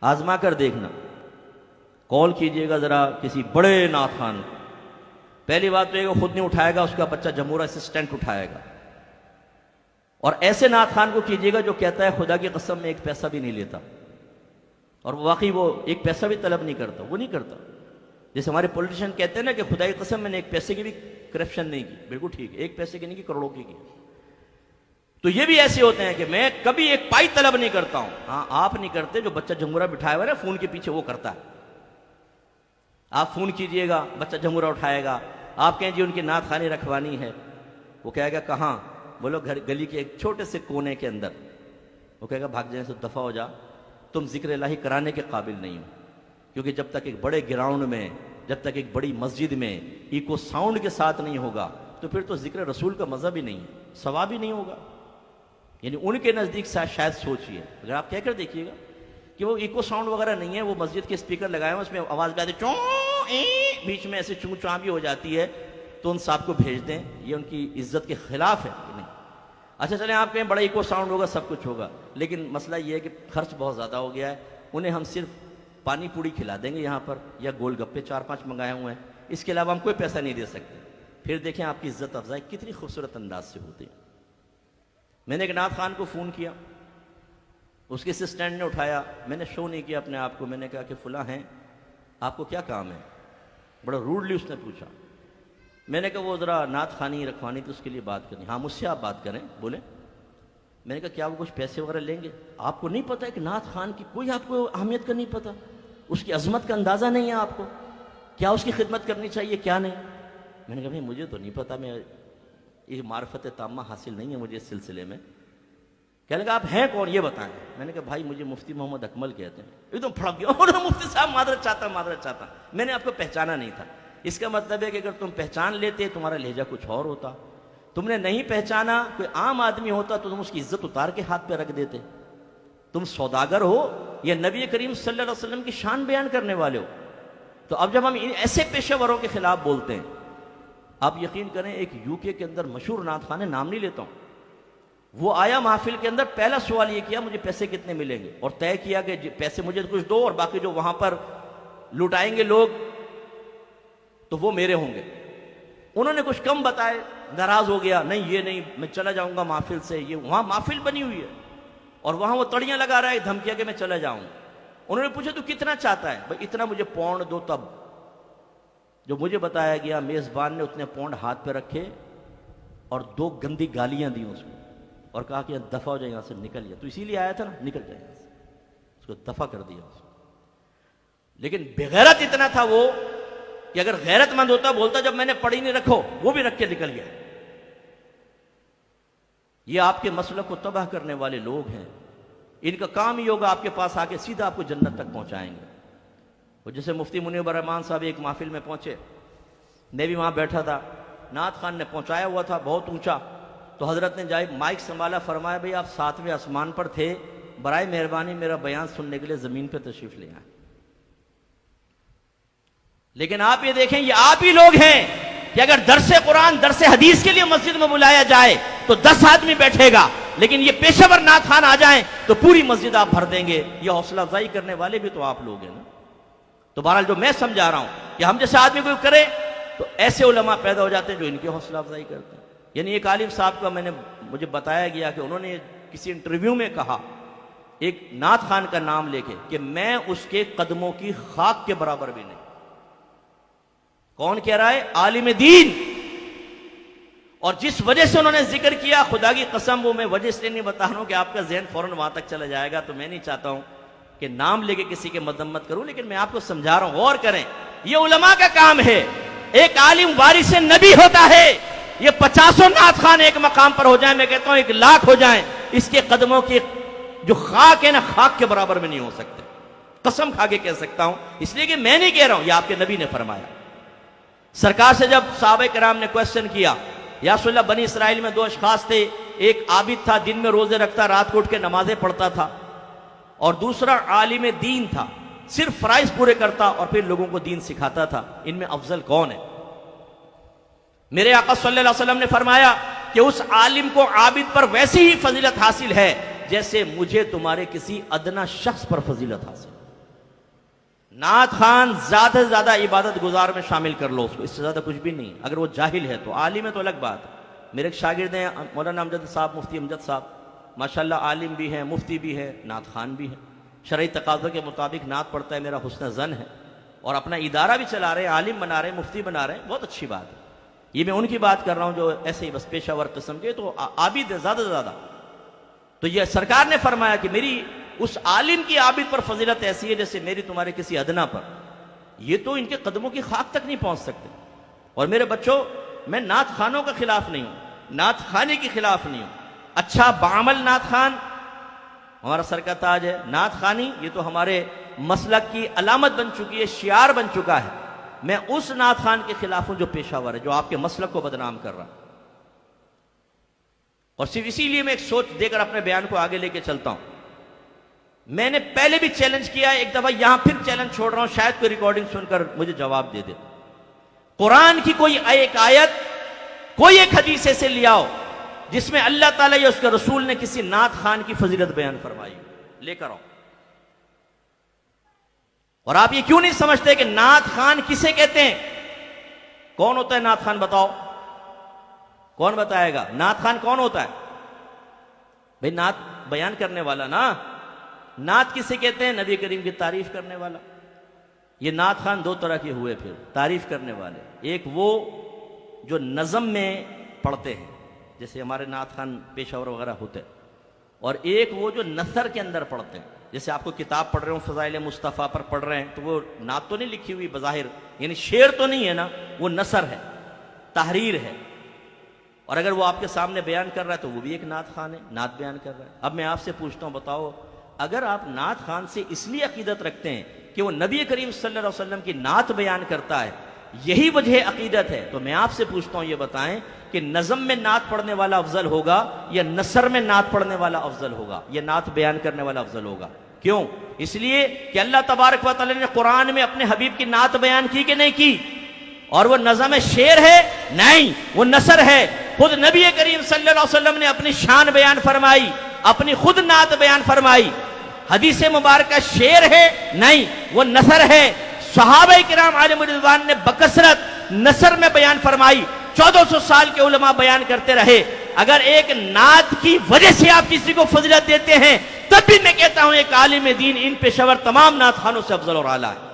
آزما کر دیکھنا، کال کیجئے گا ذرا کسی بڑے نعت خان، پہلی بات تو یہ کہ خود نہیں اٹھائے گا، اس کا بچہ جمہور اسسٹنٹ اٹھائے گا، اور ایسے نعت خان کو کیجئے گا جو کہتا ہے خدا کی قسم میں ایک پیسہ بھی نہیں لیتا، اور واقعی وہ ایک پیسہ بھی طلب نہیں کرتا، وہ نہیں کرتا۔ جیسے ہمارے پولیٹیشین کہتے ہیں نا کہ خدا کی قسم میں نے ایک پیسے کی بھی کرپشن نہیں کی، بالکل ٹھیک ہے، ایک پیسے کی نہیں کی، کروڑوں کی کی۔ تو یہ بھی ایسے ہوتے ہیں کہ میں کبھی ایک پائی طلب نہیں کرتا ہوں۔ ہاں آپ نہیں کرتے، جو بچہ جمہورہ بٹھایا ہوا ہے فون کے پیچھے وہ کرتا ہے۔ آپ فون کیجئے گا، بچہ جمہورہ اٹھائے گا، آپ کہیں جی ان کی نعت خوانی رکھوانی ہے، وہ کہے گا کہاں؟ بولو گلی کے ایک چھوٹے سے کونے کے اندر۔ وہ کہے گا بھاگ جائیں سے دفع ہو جا، تم ذکر الہی کرانے کے قابل نہیں ہو، کیونکہ جب تک ایک بڑے گراؤنڈ میں، جب تک ایک بڑی مسجد میں ایکو ساؤنڈ کے ساتھ نہیں ہوگا تو پھر تو ذکر رسول کا مزہ بھی نہیں ہے، ثواب بھی نہیں ہوگا۔ یعنی ان کے نزدیک شاید سوچیے، اگر آپ کہہ کر دیکھیے گا کہ وہ ایکو ساؤنڈ وغیرہ نہیں ہے، وہ مسجد کے اسپیکر لگائے ہیں، اس میں آواز بھی آتی ہے، چوں بیچ میں ایسے چوں چاں بھی ہو جاتی ہے، تو ان صاحب کو بھیج دیں، یہ ان کی عزت کے خلاف ہے کہ نہیں۔ اچھا چلیں آپ کہیں بڑا ایکو ساؤنڈ ہوگا، سب کچھ ہوگا، لیکن مسئلہ یہ ہے کہ خرچ بہت زیادہ ہو گیا ہے، انہیں ہم صرف پانی پوڑی کھلا دیں گے یہاں پر، یا گول گپے 4-5 منگائے ہوئے ہیں، اس کے علاوہ ہم کوئی پیسہ نہیں دے سکتے۔ پھر دیکھیں آپ کی عزت افزائی کتنی خوبصورت انداز سے ہوتی ہے۔ میں نے ایک نعت خان کو فون کیا، اس کے اسسٹنٹ نے اٹھایا، میں نے شو نہیں کیا اپنے آپ کو، میں نے کہا کہ فلاں ہیں، آپ کو کیا کام ہے؟ بڑا روڈلی اس نے پوچھا۔ میں نے کہا وہ ذرا نعت خوانی رکھوانی تو اس کے لیے بات کرنی۔ ہاں مجھ سے آپ بات کریں، بولیں۔ میں نے کہا کیا وہ کچھ پیسے وغیرہ لیں گے؟ آپ کو نہیں پتہ ہے کہ نعت خان کی کوئی آپ کو اہمیت کا نہیں پتہ، اس کی عظمت کا اندازہ نہیں ہے آپ کو، کیا اس کی خدمت کرنی چاہیے کیا نہیں؟ میں نے کہا بھائی مجھے تو نہیں پتہ، میں یہ معرفت تامہ حاصل نہیں ہے مجھے اس سلسلے میں۔ کہنے لگا آپ ہیں کون یہ بتائیں۔ میں نے کہا بھائی مجھے مفتی محمد اکمل کہتے ہیں۔ ایک دم پھڑک گیا، مفتی صاحب معذرت چاہتا، میں نے آپ کو پہچانا نہیں تھا۔ اس کا مطلب ہے کہ اگر تم پہچان لیتے تمہارا لہجہ کچھ اور ہوتا، تم نے نہیں پہچانا، کوئی عام آدمی ہوتا تو تم اس کی عزت اتار کے ہاتھ پہ رکھ دیتے۔ تم سوداگر ہو یا نبی کریم صلی اللہ علیہ وسلم کی شان بیان کرنے والے ہو؟ تو اب جب ہم ایسے پیشہ وروں کے خلاف بولتے ہیں، آپ یقین کریں ایک UK کے اندر مشہور نعت خان ہے، نام نہیں لیتا ہوں، وہ آیا محفل کے اندر، پہلا سوال یہ کیا مجھے پیسے کتنے ملیں گے، اور طے کیا کہ پیسے مجھے کچھ دو اور باقی جو وہاں پر لٹائیں گے لوگ تو وہ میرے ہوں گے۔ انہوں نے کچھ کم بتائے، ناراض ہو گیا، نہیں یہ نہیں، میں چلا جاؤں گا محفل سے، یہ وہاں محفل بنی ہوئی ہے اور وہاں وہ تڑیاں لگا رہا ہے دھمکیاں کہ میں چلا جاؤں۔ انہوں نے پوچھا تو کتنا چاہتا ہے؟ بھائی اتنا مجھے پاؤنڈ دو۔ تب جو مجھے بتایا گیا میزبان نے اتنے پاؤنڈ ہاتھ پہ رکھے اور 2 گندی گالیاں دی اس کو اور کہا کہ دفع ہو جائے یہاں سے، نکل جائے، تو اسی لیے آیا تھا نا، نکل جائے یہاں سے، اس کو دفع کر دیا اس کو۔ لیکن بغیرت اتنا تھا وہ کہ اگر غیرت مند ہوتا بولتا جب میں نے پڑھی نہیں رکھو، وہ بھی رکھ کے نکل گیا۔ یہ آپ کے مسلک کو تباہ کرنے والے لوگ ہیں، ان کا کام ہی ہوگا آپ کے پاس آ کے سیدھا آپ کو جنت تک پہنچائیں گے۔ وہ جیسے مفتی منیر الرحمان صاحب ایک محفل میں پہنچے، میں بھی وہاں بیٹھا تھا، نعت خان نے پہنچایا ہوا تھا بہت اونچا، تو حضرت نے جائے مائک سنبھالا، فرمایا بھئی آپ 7ویں آسمان پر تھے، برائے مہربانی میرا بیان سننے کے لیے زمین پہ تشریف لے آئیں۔ لیکن آپ یہ دیکھیں یہ آپ ہی لوگ ہیں کہ اگر درس قرآن درس حدیث کے لیے مسجد میں بلایا جائے تو 10 آدمی بیٹھے گا، لیکن یہ پیشہ ور نعت خان آ جائیں تو پوری مسجد آپ بھر دیں گے۔ یہ حوصلہ افزائی کرنے والے بھی تو آپ لوگ ہیں نا۔ تو بہرحال جو میں سمجھا رہا ہوں کہ ہم جیسے آدمی کوئی کرے تو ایسے علماء پیدا ہو جاتے ہیں جو ان کی حوصلہ افزائی کرتے ہیں۔ یعنی ایک عالم صاحب کا مجھے بتایا گیا کہ انہوں نے کسی انٹرویو میں کہا ایک نعت خان کا نام لے کے کہ میں اس کے قدموں کی خاک کے برابر بھی نہیں۔ کون کہہ رہا ہے؟ عالم دین۔ اور جس وجہ سے انہوں نے ذکر کیا، خدا کی قسم وہ میں وجہ اس لیے نہیں بتا رہا ہوں کہ آپ کا ذہن فوراً وہاں تک چلا جائے گا، تو میں نہیں چاہتا ہوں کہ نام لے کے کسی کے مذمت کروں، لیکن میں آپ کو سمجھا رہا ہوں، غور کریں، یہ علماء کا کام ہے۔ ایک عالم وارث نبی ہوتا ہے، یہ 50 نعت خان ایک مقام پر ہو جائیں، میں کہتا ہوں 1 لاکھ ہو جائیں، اس کے قدموں کی جو خاک ہے نا، خاک کے برابر میں نہیں ہو سکتے، قسم کھا کے کہہ سکتا ہوں، اس لیے کہ میں نہیں کہہ رہا ہوں، یہ آپ کے نبی نے فرمایا۔ سرکار سے جب صحابہ کرام نے کویسچن کیا، یا رسول اللہ بنی اسرائیل میں 2 اشخاص تھے، ایک عابد تھا دن میں روزے رکھتا، رات کو اٹھ کے نمازیں پڑھتا تھا، اور دوسرا عالم دین تھا، صرف فرائض پورے کرتا اور پھر لوگوں کو دین سکھاتا تھا، ان میں افضل کون ہے؟ میرے آقا صلی اللہ علیہ وسلم نے فرمایا کہ اس عالم کو عابد پر ویسی ہی فضیلت حاصل ہے جیسے مجھے تمہارے کسی ادنا شخص پر فضیلت حاصل ہے۔ نعت خان زیادہ سے زیادہ عبادت گزار میں شامل کر لو اس کو، اس سے زیادہ کچھ بھی نہیں۔ اگر وہ جاہل ہے تو، عالم ہے تو الگ بات ہے۔ میرے ایک شاگرد ہیں مولانا امجد صاحب، مفتی امجد صاحب، ماشاءاللہ عالم بھی ہیں، مفتی بھی ہے، نعت خان بھی ہے، شرعی تقاضوں کے مطابق نعت پڑھتا ہے، میرا حسن ظن ہے، اور اپنا ادارہ بھی چلا رہے ہیں، عالم بنا رہے ہیں، مفتی بنا رہے ہیں، بہت اچھی بات ہے۔ یہ میں ان کی بات کر رہا ہوں جو ایسے ہی بس پیشہ ور قسم کے، تو عابد ہے زیادہ سے زیادہ۔ تو یہ سرکار نے فرمایا کہ میری اس عالم کی عابد پر فضیلت ایسی ہے جیسے میری تمہارے کسی ادنا پر، یہ تو ان کے قدموں کی خاک تک نہیں پہنچ سکتے۔ اور میرے بچوں، میں نعت خانوں کے خلاف نہیں ہوں، نعت خانے کے خلاف نہیں ہوں۔ اچھا بعمل نعت خان ہمارا سر کا تاج ہے، نعت خانی یہ تو ہمارے مسلک کی علامت بن چکی ہے، شعار بن چکا ہے۔ میں اس نعت خان کے خلاف ہوں جو پیشہ ور ہے، جو آپ کے مسلک کو بدنام کر رہا ہے۔ اور صرف اسی لیے میں ایک سوچ دے کر اپنے بیان کو آگے لے کے چلتا ہوں۔ میں نے پہلے بھی چیلنج کیا ہے، ایک دفعہ یہاں پھر چیلنج چھوڑ رہا ہوں، شاید کوئی ریکارڈنگ سن کر مجھے جواب دے دے۔ قرآن کی کوئی ایک آیت، کوئی ایک حدیث سے لے آؤ جس میں اللہ تعالیٰ یا اس کے رسول نے کسی نعت خان کی فضیلت بیان فرمائی، لے کر آؤ۔ اور آپ یہ کیوں نہیں سمجھتے کہ نعت خان کسے کہتے ہیں؟ کون ہوتا ہے نعت خان؟ بتاؤ، کون بتائے گا؟ نعت خان کون ہوتا ہے بھئی؟ نعت بیان کرنے والا نا۔ نعت کسے کہتے ہیں؟ نبی کریم کی تعریف کرنے والا۔ یہ نعت خان دو طرح کے ہوئے پھر تعریف کرنے والے، ایک وہ جو نظم میں پڑھتے ہیں جیسے ہمارے نعت خان پیشہ ور وغیرہ ہوتے ہیں، اور ایک وہ جو نثر کے اندر پڑھتے ہیں، جیسے آپ کو کتاب پڑھ رہے ہوں فضائل مصطفیٰ پر پڑھ رہے ہیں، تو وہ نعت تو نہیں لکھی ہوئی بظاہر، یعنی شعر تو نہیں ہے نا، وہ نثر ہے، تحریر ہے، اور اگر وہ آپ کے سامنے بیان کر رہا ہے تو وہ بھی ایک نعت خان ہے، نعت بیان کر رہا ہے۔ اب میں آپ سے پوچھتا ہوں، بتاؤ اگر آپ نعت خان سے اس لیے عقیدت رکھتے ہیں کہ وہ نبی کریم صلی اللہ علیہ وسلم کی نعت بیان کرتا ہے، یہی وجہ عقیدت ہے، تو میں آپ سے پوچھتا ہوں یہ بتائیں کہ نظم میں نعت پڑھنے والا افضل ہوگا یا نثر میں نعت پڑھنے والا افضل ہوگا یا نعت بیان کرنے والا افضل ہوگا؟ کیوں؟ اس لیے کہ اللہ تبارک و تعالی نے قرآن میں اپنے حبیب کی نعت بیان کی کہ نہیں کی؟ اور وہ نظم شعر ہے؟ نہیں، وہ نثر ہے۔ خود نبی کریم صلی اللہ علیہ وسلم نے اپنی شان بیان فرمائی، اپنی خود نعت بیان فرمائی۔ حدیث مبارکہ شعر ہے؟ نہیں، وہ نثر ہے۔ صحابہ کرام علیہم رضوان نے بکثرت نثر میں بیان فرمائی، 1400 سال کے علماء بیان کرتے رہے۔ اگر ایک نعت کی وجہ سے آپ کسی کو فضیلت دیتے ہیں، تب بھی میں کہتا ہوں ایک عالم دین ان پیشہ ور تمام نعت خانوں سے افضل اور اعلیٰ ہے۔